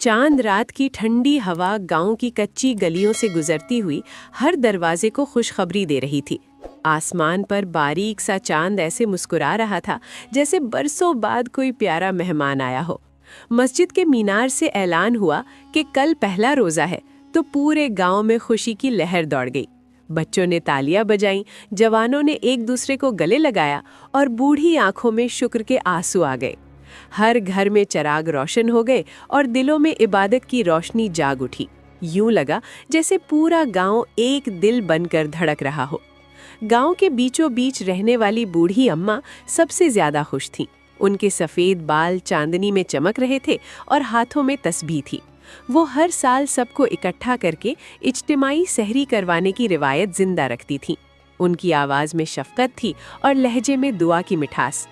चांद रात की ठंडी हवा गांव की कच्ची गलियों से गुजरती हुई हर दरवाजे को खुशखबरी दे रही थी। आसमान पर बारीक सा चांद ऐसे मुस्कुरा रहा था जैसे बरसों बाद कोई प्यारा मेहमान आया हो। मस्जिद के मीनार से ऐलान हुआ कि कल पहला रोजा है, तो पूरे गांव में खुशी की लहर दौड़ गई। बच्चों ने तालियां बजाईं, जवानों ने एक दूसरे को गले लगाया और बूढ़ी आंखों में शुक्र के आंसू आ गए। हर घर में चिराग रोशन हो गए और दिलों में इबादत की रोशनी जाग उठी। यूं लगा जैसे पूरा गांव एक दिल बनकर धड़क रहा हो। गांव के बीचों बीच रहने वाली बूढ़ी अम्मा सबसे ज्यादा खुश थीं। उनके सफेद बाल चांदनी में चमक रहे थे और हाथों में तस्बीह थी। वो हर साल सबको इकट्ठा करके इज्तिमाई सहरी करवाने की रिवायत जिंदा रखती थीं। उनकी आवाज में शफकत थी और लहजे में दुआ की मिठास।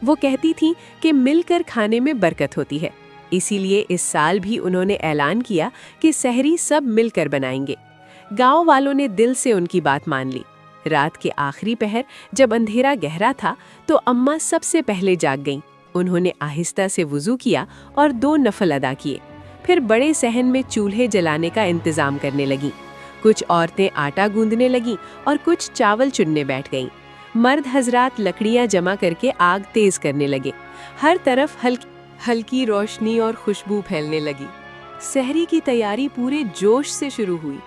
वो कहती थीं कि मिलकर खाने में बरकत होती है। इसीलिए इस साल भी उन्होंने ऐलान किया कि सहरी सब मिलकर बनाएंगे। गांव वालों ने दिल से उनकी बात मान ली। रात के आखिरी पहर जब अंधेरा गहरा था तो अम्मा सबसे पहले जाग गईं। उन्होंने आहिस्ता से वुजू किया और 2 नफल अदा किए। फिर बड़े सहन में चूल्हे जलाने का इंतजाम करने लगीं। कुछ औरतें आटा गूंदने लगीं और कुछ चावल चुनने बैठ गईं। मर्द हजरात लकड़ियां जमा करके आग तेज करने लगे। हर तरफ हल्की रोशनी और खुशबू फैलने लगी। सहरी की तैयारी पूरे जोश से शुरू हुई।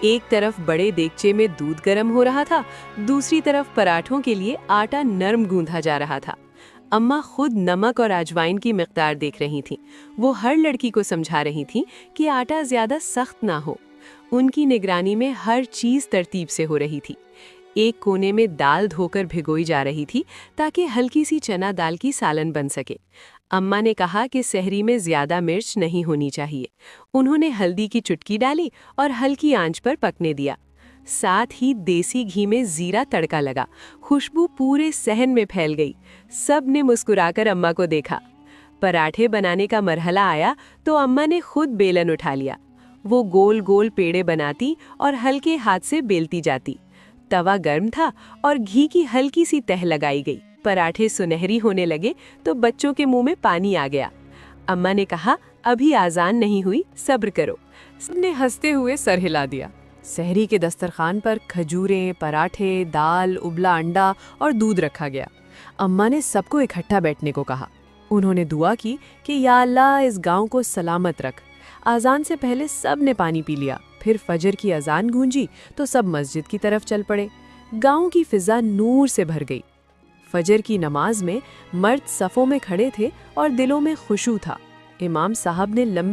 एक तरफ बड़े देगचे में दूध गर्म हो रहा था, दूसरी तरफ पराठों के लिए आटा नरम गूंधा जा रहा था। अम्मा खुद नमक और अजवाइन की मिकदार देख रही थीं। वो हर लड़की को समझा रही थीं कि आटा ज्यादा सख्त ना हो। उनकी निगरानी में हर चीज तरतीब से हो रही थी। एक कोने में दाल धोकर भिगोई जा रही थी ताकि हल्की सी चना दाल की सालन बन सके। अम्मा ने कहा कि सहरी में ज्यादा मिर्च नहीं होनी चाहिए। उन्होंने हल्दी की चुटकी डाली और हल्की आंच पर पकने दिया। साथ ही देसी घी में जीरा तड़का लगा। खुशबू पूरे सहन में फैल गई। सब ने मुस्कुराकर अम्मा को देखा। पराठे बनाने का मरहला आया तो अम्मा ने खुद बेलन उठा लिया। वो गोल गोल पेड़े बनाती और हल्के हाथ से बेलती जाती। तवा गर्म था और घी की हल्की सी तह लगाई गई। पराठे सुनहरी होने लगे तो बच्चों के मुंह में पानी आ गया। अम्मा ने कहा, अभी आजान नहीं हुई, सब्र करो। सबने हंसते हुए सर हिला दिया। सहरी के दस्तरखान पर खजूरें, पराठे, दाल, उबला अंडा और दूध रखा गया। अम्मा ने सबको इकट्ठा बैठने को कहा। उन्होंने दुआ की कि या अल्लाह इस गांव को सलामत रख। आजान से पहले सब ने पानी पी लिया। फिर फजर की अजान गूंजी तो सब मस्जिद की तरफ चल पड़े। गांव की फिजा नूर से भर गई। फजर की नमाज में मर्द सफ़ों में खड़े थे और दिलों में खुशू था। इमाम साहब ने लंबी